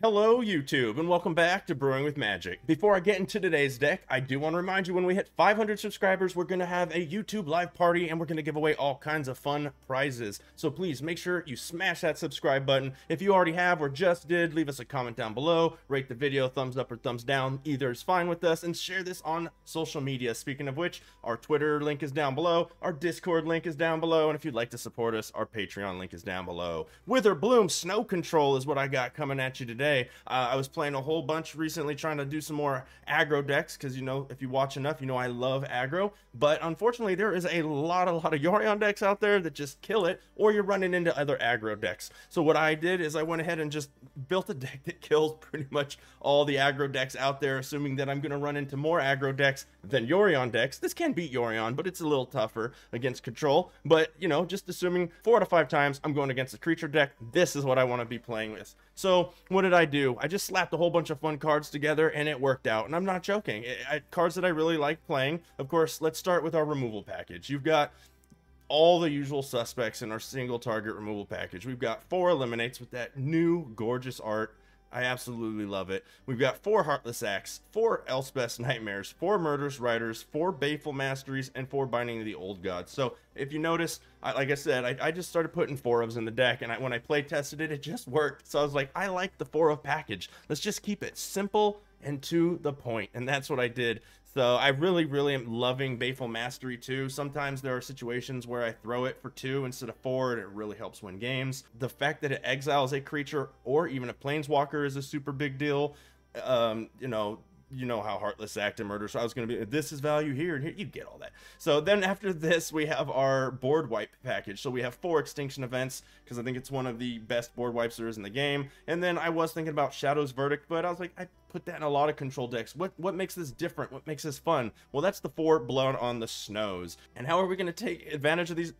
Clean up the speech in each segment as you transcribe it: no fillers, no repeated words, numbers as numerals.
Hello YouTube and welcome back to Brewing with Magic. Before I get into today's deck, I do want to remind you when we hit 500 subscribers, we're going to have a YouTube live party and we're going to give away all kinds of fun prizes. So please make sure you smash that subscribe button. If you already have or just did, leave us a comment down below, rate the video, thumbs up or thumbs down, either is fine with us, and share this on social media. Speaking of which, our Twitter link is down below, our Discord link is down below, and if you'd like to support us, our Patreon link is down below. Witherbloom Snow Control is what I got coming at you today. I was playing a whole bunch recently trying to do some more aggro decks because, you know, if you watch enough, you know I love aggro. But unfortunately, there is a lot of Yorion decks out there that just kill it, or you're running into other aggro decks. So what I did is I went ahead and just built a deck that kills pretty much all the aggro decks out there, assuming that I'm going to run into more aggro decks than Yorion decks. This can beat Yorion, but it's a little tougher against control. But, you know, just assuming 4 out of 5 times I'm going against a creature deck, this is what I want to be playing with. So what did I do? I just slapped a whole bunch of fun cards together and it worked out. And I'm not joking. Cards that I really like playing. Of course, let's start with our removal package. You've got all the usual suspects in our single target removal package. We've got 4 Eliminates with that new gorgeous art. I absolutely love it. We've got 4 Heartless Acts, 4 Elspeth's Nightmares, 4 Murderous Riders, 4 Baleful Masteries, and 4 Binding of the Old Gods. So if you notice, like I said, I just started putting 4 ofs in the deck, and when I play tested it, it just worked. So I was like, I like the 4 of package. Let's just keep it simple and to the point, and that's what I did. So I really am loving Baleful Mastery too. Sometimes there are situations where I throw it for 2 instead of 4, and it really helps win games. The fact that it exiles a creature or even a planeswalker is a super big deal. You know how Heartless Act and Murder, so I was going to be, this is value here and here, you get all that. So then after this, we have our board wipe package. So we have 4 Extinction Events, because I think it's one of the best board wipes there is in the game. And then I was thinking about Shadow's Verdict, but I was like, I put that in a lot of control decks. What makes this different? What makes this fun? Well, that's the 4 Blood on the Snows. And how are we going to take advantage of these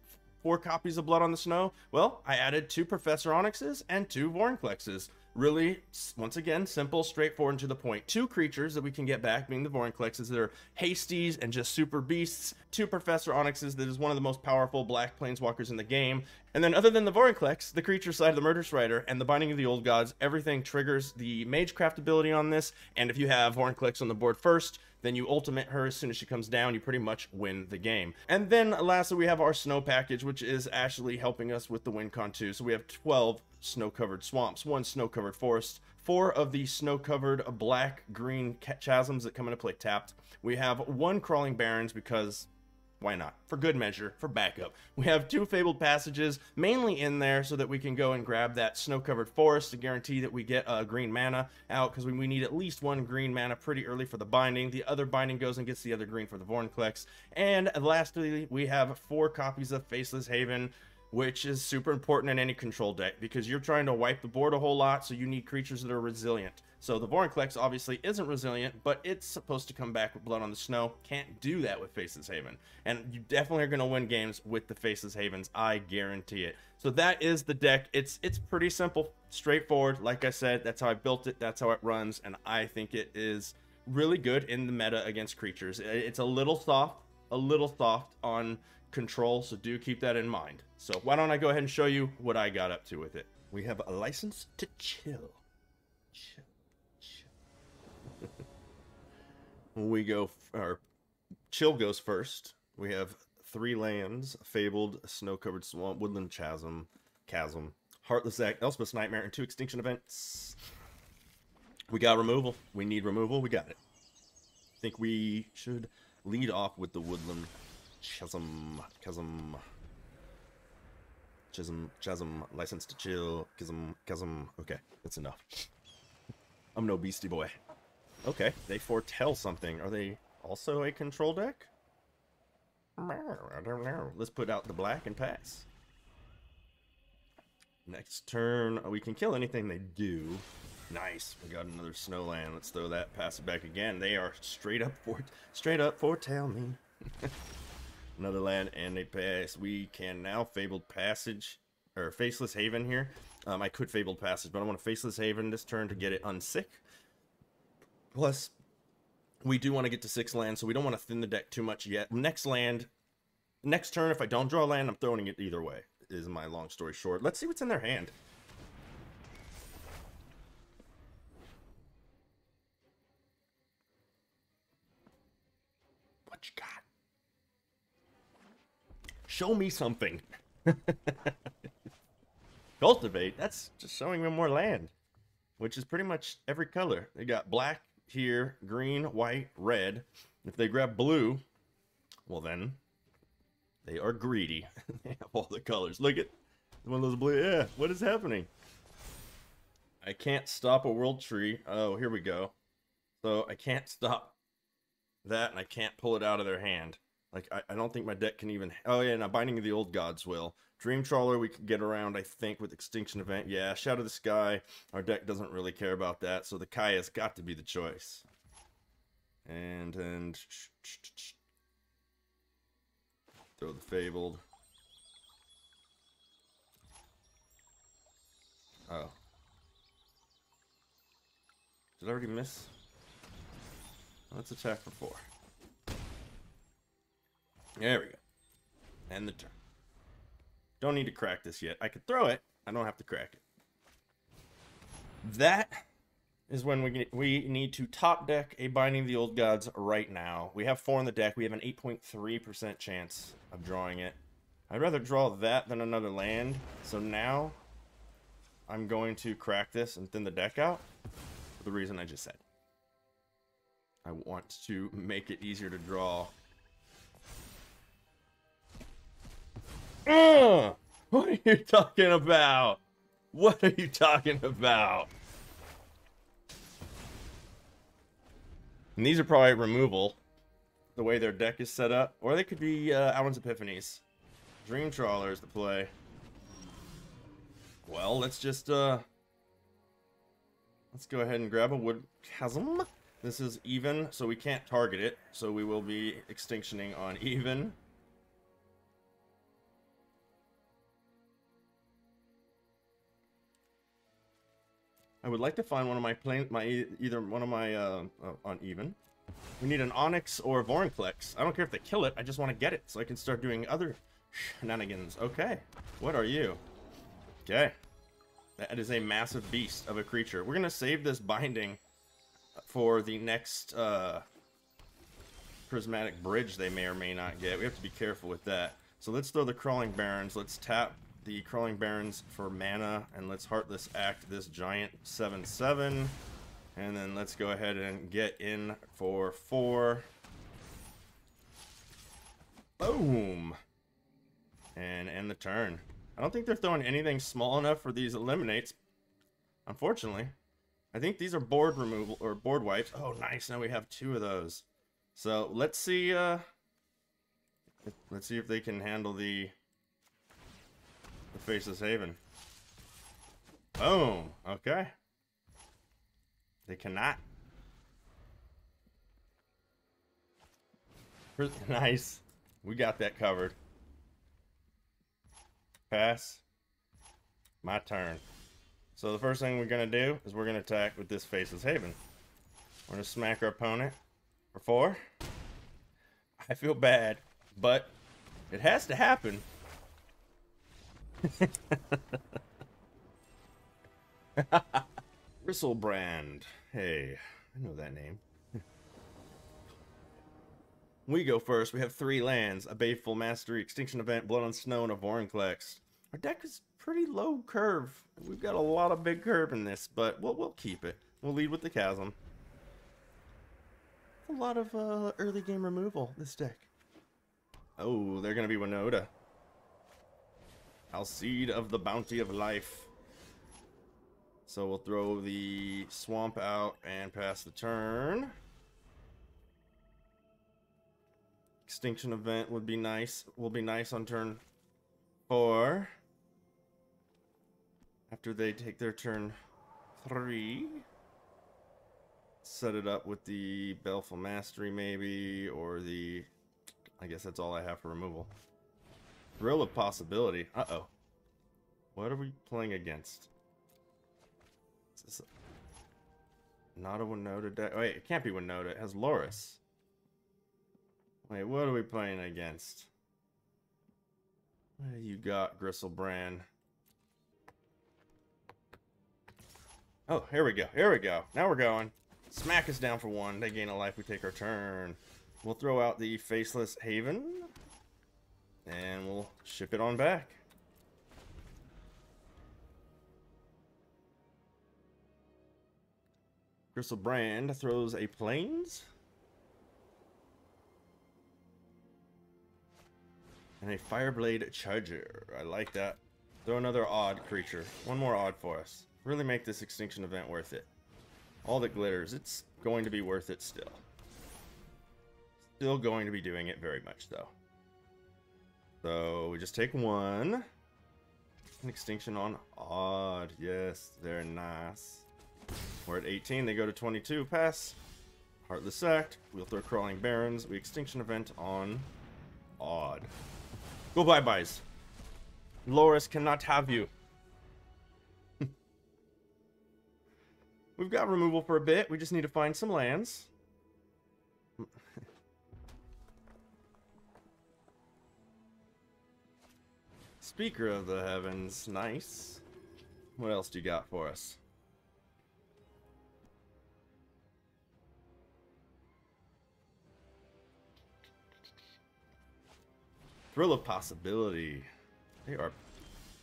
4 copies of Blood on the Snow? Well, I added 2 Professor Onyxes and 2 Vorinclexes. Really, once again, simple, straightforward, and to the point. 2 creatures that we can get back, being the Vorinclexes, that are hasties and just super beasts. 2 Professor Onyxes, that is one of the most powerful black planeswalkers in the game. And then other than the Vorinclex, the creature side of the Murderous Rider and the Binding of the Old Gods, everything triggers the Magecraft ability on this. And if you have Vorinclex on the board first, then you ultimate her as soon as she comes down, you pretty much win the game. And then lastly, we have our snow package, which is actually helping us with the win con too. So we have 12 snow-covered swamps, 1 snow-covered forest, 4 of the snow-covered black-green chasms that come into play tapped. We have 1 crawling barrens because why not? For good measure, for backup. We have 2 fabled passages, mainly in there so that we can go and grab that snow-covered forest to guarantee that we get green mana out, because we need at least 1 green mana pretty early for the binding. The other binding goes and gets the other green for the Vorinclex. And lastly, we have 4 copies of Faceless Haven, which is super important in any control deck because you're trying to wipe the board a whole lot, so you need creatures that are resilient. So the Vorinclex obviously isn't resilient, but it's supposed to come back with Blood on the Snow. Can't do that with Faceless Haven. And you definitely are going to win games with the Faceless Havens, I guarantee it. So that is the deck. It's pretty simple, straightforward. Like I said, that's how I built it, that's how it runs, and I think it is really good in the meta against creatures. It's a little soft on control, so do keep that in mind. So why don't I go ahead and show you what I got up to with it. We have a license to chill. We go, our chill goes first. We have 3 lands: Fabled, Snow-Covered Swamp, Woodland Chasm, Heartless Act, Elspeth's Nightmare, and 2 Extinction Events. We got removal. We need removal. We got it. I think we should lead off with the Woodland Chasm, license to chill, chasm. Okay, that's enough. I'm no beastie boy. Okay, they foretell something. Are they also a control deck? I don't know. Let's put out the black and pass. Next turn, we can kill anything they do. Nice, we got another snowland. Let's throw that, pass it back again. They are straight up foretell me. Another land and a pass. We can now Fabled Passage, or Faceless Haven here. I could Fabled Passage, but I want a Faceless Haven this turn to get it unsick. Plus, we do want to get to 6 lands, so we don't want to thin the deck too much yet. Next turn, if I don't draw a land, I'm throwing it either way, is my long story short. Let's see what's in their hand. God. Show me something. Cultivate, that's just showing them more land, which is pretty much every color. They got black here, green, white, red. If they grab blue, well then, they are greedy. They have all the colors. Look at one of those blue. Yeah, what is happening? I can't stop a world tree. Oh, here we go. So I can't stop that, and I can't pull it out of their hand. Like, I don't think my deck can even... Oh, yeah, now Binding of the Old Gods will. Dream Trawler we could get around, I think, with Extinction Event. Yeah, Shadow of the Sky. Our deck doesn't really care about that, so the Kaya's got to be the choice. And throw the Fabled. Oh. Did I already miss? Let's attack for 4. There we go. End the turn. Don't need to crack this yet. I could throw it. I don't have to crack it. That is when we need to top deck a Binding of the Old Gods right now. We have 4 in the deck. We have an 8.3% chance of drawing it. I'd rather draw that than another land. So now I'm going to crack this and thin the deck out for the reason I just said. I want to make it easier to draw. What are you talking about? What are you talking about? And these are probably removal, the way their deck is set up. Or they could be Alan's Epiphanies. Dream Trawler is the play. Well, let's just, let's go ahead and grab a Wood Chasm. This is even, so we can't target it. So we will be extinctioning on even. I would like to find one of my either one of my on even. We need an Onyx or a Vorinclex. I don't care if they kill it. I just want to get it so I can start doing other shenanigans. Okay, what are you? Okay, that is a massive beast of a creature. We're gonna save this binding for the next Prismatic Bridge they may or may not get. We have to be careful with that. So let's throw the Crawling Barrens. Let's tap the Crawling Barrens for mana, and let's Heartless Act this giant 7/7, and then let's go ahead and get in for 4. Boom, and end the turn. I don't think they're throwing anything small enough for these eliminates, unfortunately. I think these are board removal or board wipes. Oh, nice! Now we have 2 of those. So let's see. Let's see if they can handle the Faceless Haven. Boom. Okay. They cannot. Nice. We got that covered. Pass. My turn. So the first thing we're going to do is we're going to attack with this Faceless Haven. We're going to smack our opponent for 4. I feel bad, but it has to happen. Bristlebrand. Hey, I know that name. We go first. We have 3 lands, a Baleful Mastery, Extinction Event, Blood on Snow, and a Vorinclex. Our deck is pretty low curve. We've got a lot of big curve in this, but we'll keep it. We'll lead with the Chasm. A lot of early game removal, this deck. Oh, they're going to be Winota. Alseid of the Bounty of Life. So we'll throw the Swamp out and pass the turn. Extinction Event would be nice. Will be nice on turn 4. After they take their turn 3. Set it up with the Baleful Mastery maybe, or the... I guess that's all I have for removal. Thrill of Possibility. Uh-oh. What are we playing against? Is this not a Winota deck? Wait, it can't be Winota. It has Loris. Wait, what are we playing against? What do you got, Gristlebrand? Oh, here we go. Here we go. Now we're going. Smack us down for 1. They gain a life. We take our turn. We'll throw out the Faceless Haven. And we'll ship it on back. Crystal Brand throws a Plains. And a Fireblade Charger. I like that. Throw another odd creature. One more odd for us. Really make this extinction event worth it. All that glitters, it's going to be worth it still. Still going to be doing it very much, though. So we just take one. An extinction on odd. Yes, they're nice. We're at 18. They go to 22. Pass. Heartless Act. We'll throw Crawling Barrens. We extinction event on odd. Go bye-byes. Loris cannot have you. We've got removal for a bit. We just need to find some lands. Speaker of the Heavens. Nice. What else do you got for us? Thrill of Possibility. They are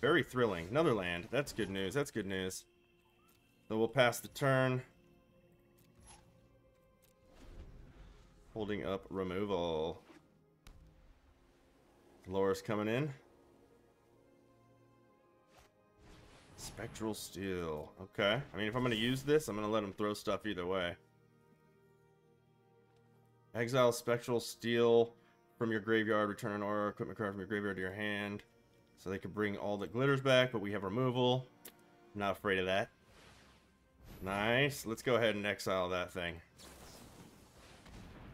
very thrilling. Another land. That's good news. That's good news. So we'll pass the turn. Holding up removal. Loris coming in. Spectral Steel. Okay. I mean, if I'm going to use this, I'm going to let him throw stuff either way. Exile Spectral Steel from your graveyard. Return an aura equipment card from your graveyard to your hand. So they could bring all the glitters back, but we have removal. I'm not afraid of that. Nice. Let's go ahead and exile that thing.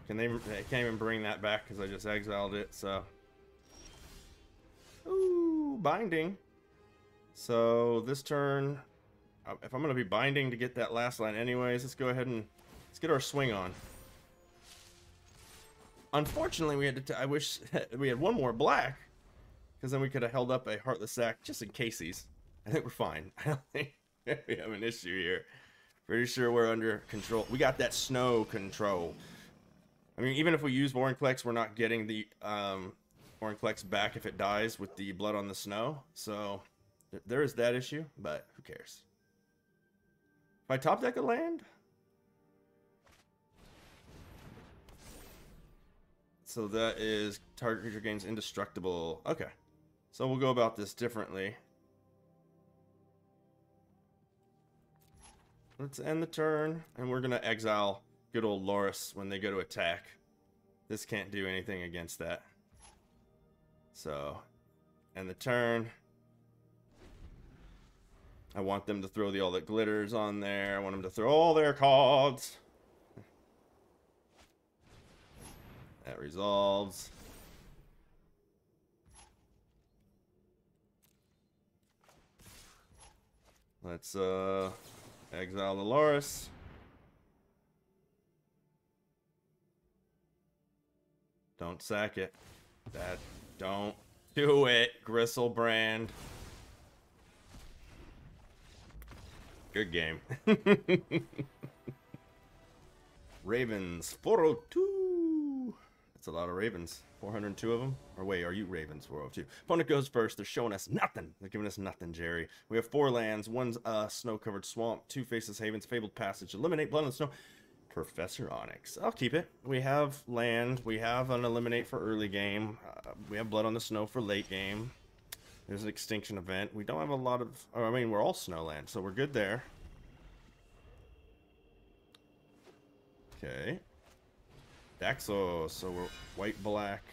They can't even bring that back because I just exiled it, so. Ooh, binding. So this turn, if I'm going to be binding to get that last line anyways, let's go ahead and let's get our swing on. Unfortunately, we had to. I wish we had one more black, because then we could have held up a Heartless Act just in caseies. I think we're fine. I don't think we have an issue here. Pretty sure we're under control. We got that snow control. I mean, even if we use Vorinclex, we're not getting the Vorinclex back if it dies with the blood on the snow. So there is that issue, but who cares? If I top deck a land, so that is target creature gains indestructible. Okay, so we'll go about this differently. Let's end the turn, and we're gonna exile good old Loris when they go to attack. This can't do anything against that. So, end the turn. I want them to throw the all that glitters on there. I want them to throw all their cards. That resolves. Let's exile the Loris. Don't sack it. Don't do it, Gristlebrand. Good game. Ravens, 402. That's a lot of Ravens. 402 of them. Or wait, are you Ravens? 402. Opponent goes first. They're showing us nothing. They're giving us nothing, Jerry. We have 4 lands. One's snow-covered swamp. 2 Faceless Havens. Fabled Passage. Eliminate Blood on the Snow. Professor Onyx. I'll keep it. We have land. We have an eliminate for early game. We have Blood on the Snow for late game. There's an extinction event. We don't have a lot of... Oh, I mean, we're all snowland, so we're good there. Okay. Daxos. So we're white-black,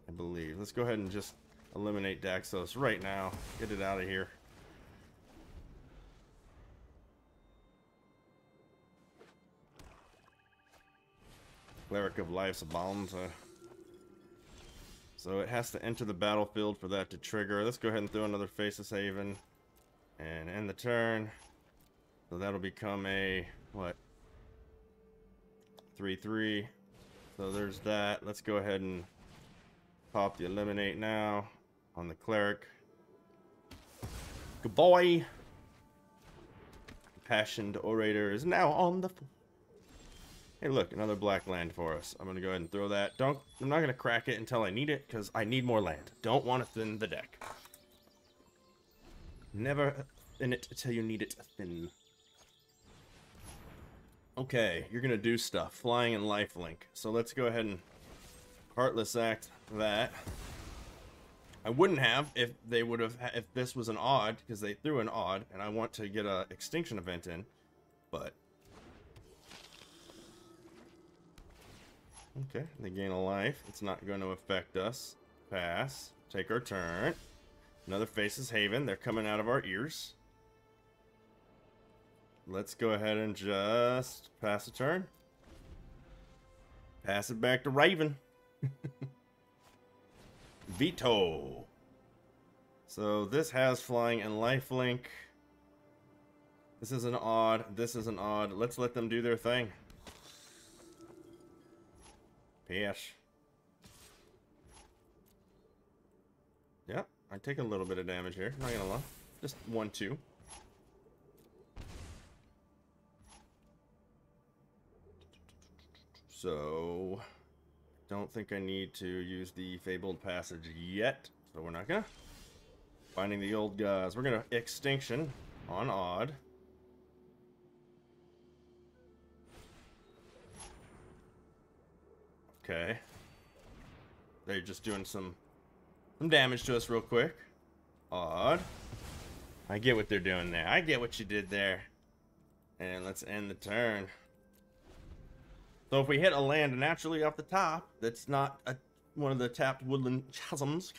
I believe. Let's go ahead and just eliminate Daxos right now. Get it out of here. Cleric of Life's Bound. So it has to enter the battlefield for that to trigger. Let's go ahead and throw another Faceless Haven and end the turn. So that'll become a, what? 3/3. So there's that. Let's go ahead and pop the eliminate now on the Cleric. Good boy. Impassioned Orator is now on the floor. Hey, look, another black land for us. I'm gonna go ahead and throw that. I'm not gonna crack it until I need it, because I need more land. Don't want to thin the deck. Never thin it until you need it thin. Okay, you're gonna do stuff. Flying and lifelink. So let's go ahead and Heartless Act that. I wouldn't have if they would have, if this was an odd, because they threw an odd, and I want to get a extinction event in, but. Okay, they gain a life. It's not going to affect us. Pass. Take our turn. Another Faces Haven. They're coming out of our ears. Let's go ahead and just pass a turn. Pass it back to Raven. Veto. So this has flying and lifelink. This is an odd. This is an odd. Let's let them do their thing. Pass. Yeah, I take a little bit of damage here. Not gonna lie. Just 1-2. So, don't think I need to use the Fabled Passage yet. So we're not gonna. Finding the old guys. We're gonna Extinction on odd. Okay. They're just doing some damage to us real quick. Odd. I get what they're doing there. I get what you did there. And let's end the turn. So if we hit a land naturally off the top, that's not one of the tapped woodland chasms,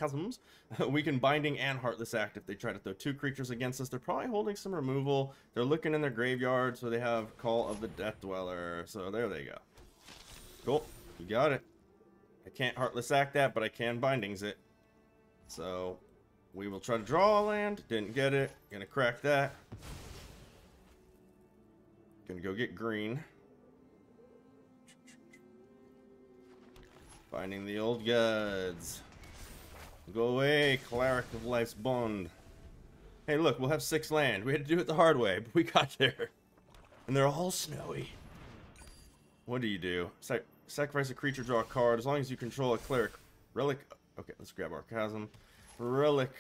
we can Binding and Heartless Act if they try to throw 2 creatures against us. They're probably holding some removal. They're looking in their graveyard, so they have Call of the Death Dweller. So there they go. Cool. You got it. I can't Heartless Act that, but I can Bindings it. So we will try to draw a land. Didn't get it. Gonna crack that. Gonna go get green. Finding the old gods. Go away, Cleric of Life's Bond. Hey, look, we'll have 6 land. We had to do it the hard way, but we got there. And they're all snowy. What do you do? Sacrifice a creature, draw a card. As long as you control a cleric. Relic. Okay, let's grab our chasm. Relic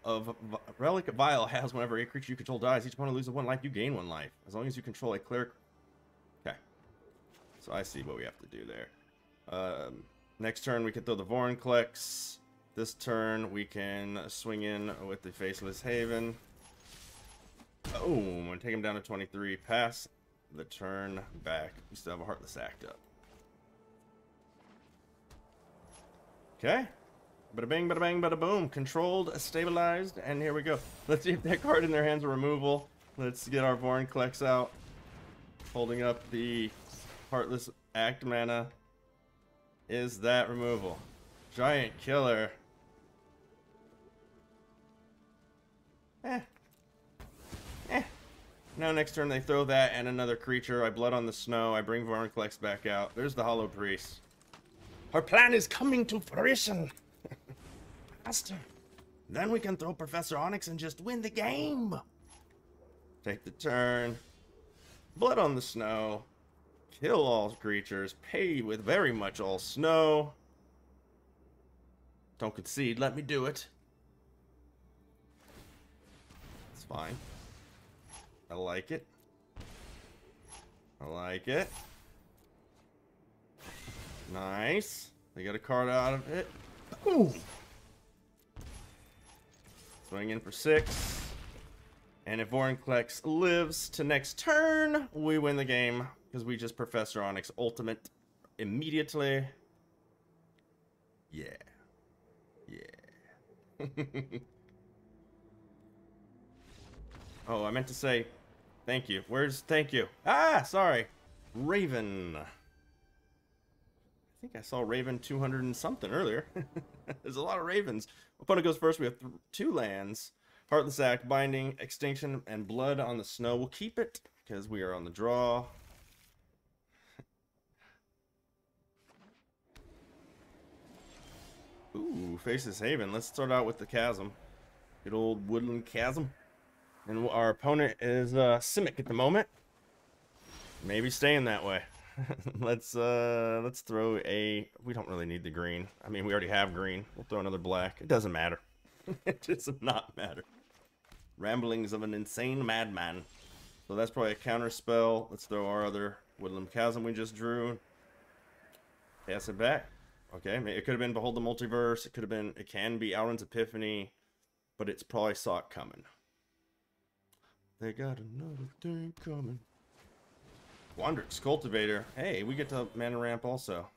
of Vile has whenever a creature you control dies, each opponent loses 1 life, you gain 1 life. As long as you control a cleric. Okay. So I see what we have to do there. Next turn we can throw the Vorinclex. This turn we can swing in with the Faceless Haven. Boom, and take him down to 23. Pass the turn back. We still have a Heartless Act up. Okay. Bada bing, bada bang, bada boom. Controlled, stabilized, and here we go. Let's see if that card in their hands are removal. Let's get our Vorinclex out. Holding up the Heartless Act mana. Is that removal? Giant Killer. Now next turn they throw that and another creature. I Blood on the Snow. I bring Vorinclex back out. There's the Hollow Priest. Our plan is coming to fruition. Faster. Then we can throw Professor Onyx and just win the game. Take the turn. Blood on the Snow. Kill all creatures. Pay with very much all snow. Don't concede. Let me do it. It's fine. I like it. I like it. Nice. They got a card out of it. Ooh. Swing in for 6. And if Vorinclex lives to next turn, we win the game. Because we just Professor Onyx ultimate immediately. Yeah. Yeah. Oh, I meant to say thank you. Where's thank you? Ah, sorry. Raven. I think I saw Raven 200 and something earlier. There's a lot of Ravens. Opponent goes first. We have 2 lands. Heartless Act, Binding, Extinction, and Blood on the Snow. We'll keep it because we are on the draw. Ooh, Faces Haven. Let's start out with the Chasm. Good old Woodland Chasm. And our opponent is Simic at the moment. Maybe staying that way. Let's throw a... We don't really need the green. I mean, we already have green. We'll throw another black. It doesn't matter. It does not matter. Ramblings of an insane madman. So that's probably a counter spell. Let's throw our other Woodland Chasm we just drew. Pass it back. Okay, it could have been Behold the Multiverse. It could have been... It can be Alrund's Epiphany. But it's probably saw it coming. They got another thing coming. Wanderer's Cultivator. Hey, we get to mana ramp also.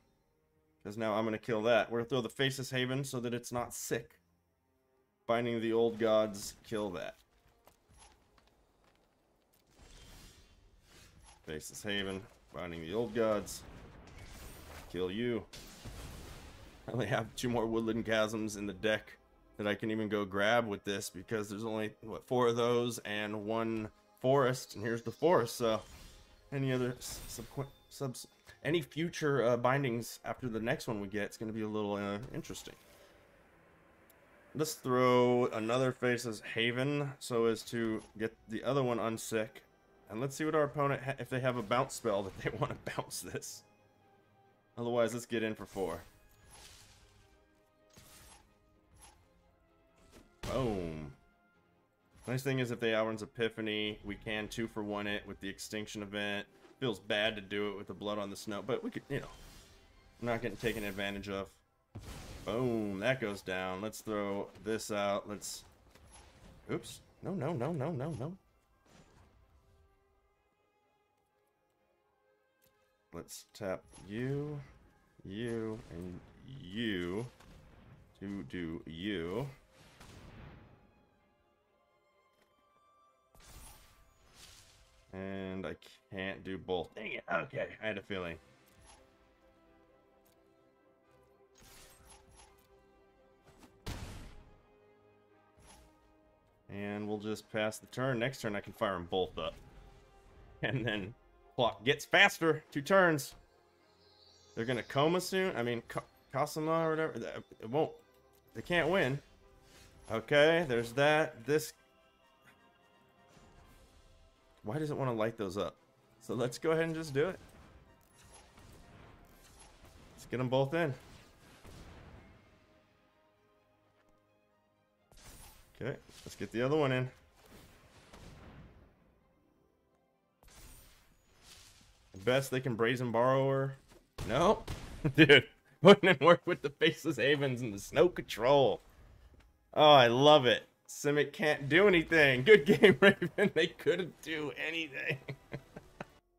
Because now I'm going to kill that. We're going to throw the Faceless Haven so that it's not sick. Binding the Old Gods. Kill that. Faceless Haven. Binding the Old Gods. Kill you. I only have 2 more Woodland Chasms in the deck that I can even go grab with this. Because there's only, what, 4 of those and 1 forest. And here's the forest, so... Any other any future bindings after the next one we get, it's going to be a little interesting. Let's throw another Faceless Haven so as to get the other one unsick. And let's see what our opponent, if they have a bounce spell that they want to bounce this. Otherwise, let's get in for 4. Boom. Nice thing is if they Alrund's Epiphany, we can 2-for-1 it with the Extinction event. Feels bad to do it with the Blood on the Snow, but we could, you know, I'm not getting taken advantage of. Boom, that goes down. Let's throw this out. Let's, oops. No, no, no, no, no, no. Let's tap you, and you to do you. And I can't do both. Dang it. Okay, I had a feeling. And we'll just pass the turn. Next turn I can fire them both up. And then clock gets faster. 2 turns. They're going to coma soon. I mean, Kasama or whatever. It won't. They can't win. Okay, there's that. This... Why does it want to light those up? So let's go ahead and just do it. Let's get them both in. Okay, let's get the other one in. At best, they can Brazen Borrower. No. Dude, wouldn't it work with the Faceless Havens and the Snow Control? Oh, I love it. Simic can't do anything. Good game, Raven. They couldn't do anything.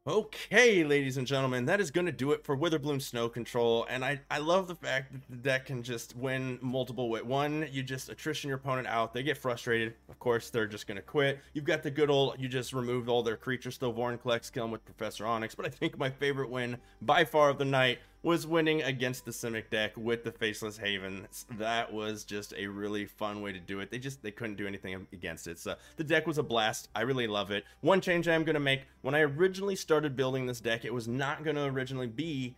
Okay, ladies and gentlemen, that is going to do it for Witherbloom Snow Control, and I love the fact that the deck can just win multiple ways. One, you just attrition your opponent out, they get frustrated, of course they're just going to quit. You've got the good old, you just removed all their creatures, still Vorinclex, kill them with Professor Onyx, but I think my favorite win by far of the night was winning against the Simic deck with the Faceless Haven. That was just a really fun way to do it. They couldn't do anything against it. So the deck was a blast. I really love it. One change I'm going to make, when I originally started building this deck, it was not going to originally be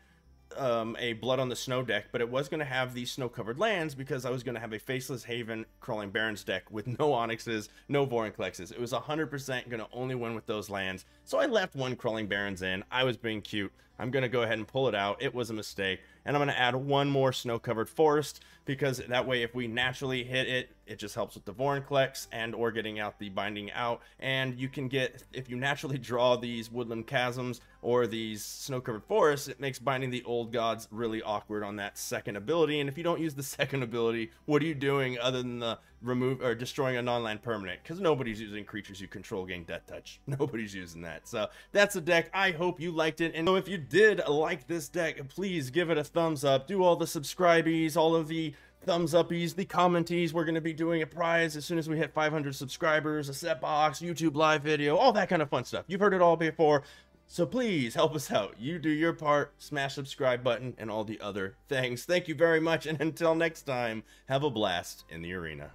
a Blood on the Snow deck, but it was going to have these snow-covered lands because I was going to have a Faceless Haven Crawling Barrens deck with no Onyxes, no Vorinclexes. It was 100% going to only win with those lands, so I left 1 Crawling Barrens in. I was being cute. I'm going to go ahead and pull it out. It was a mistake, and I'm going to add 1 more snow-covered forest because that way if we naturally hit it, it just helps with the Vorinclex and or getting out the Binding Out, and you can get, if you naturally draw these Woodland Chasms or these snow-covered forests, it makes Binding the Old Gods really awkward on that second ability, and if you don't use the second ability, what are you doing other than the remove or destroying a non-land permanent? Because nobody's using creatures you control gain Death Touch. Nobody's using that. So that's the deck. I hope you liked it, and so if you did like this deck, please give it a thumbs up. Do all the subscribees, all of the thumbs uppies, the commentees. We're going to be doing a prize as soon as we hit 500 subscribers, a set box, YouTube live video, all that kind of fun stuff. You've heard it all before, so please help us out. You do your part, smash subscribe button, and all the other things. Thank you very much, and until next time, have a blast in the arena.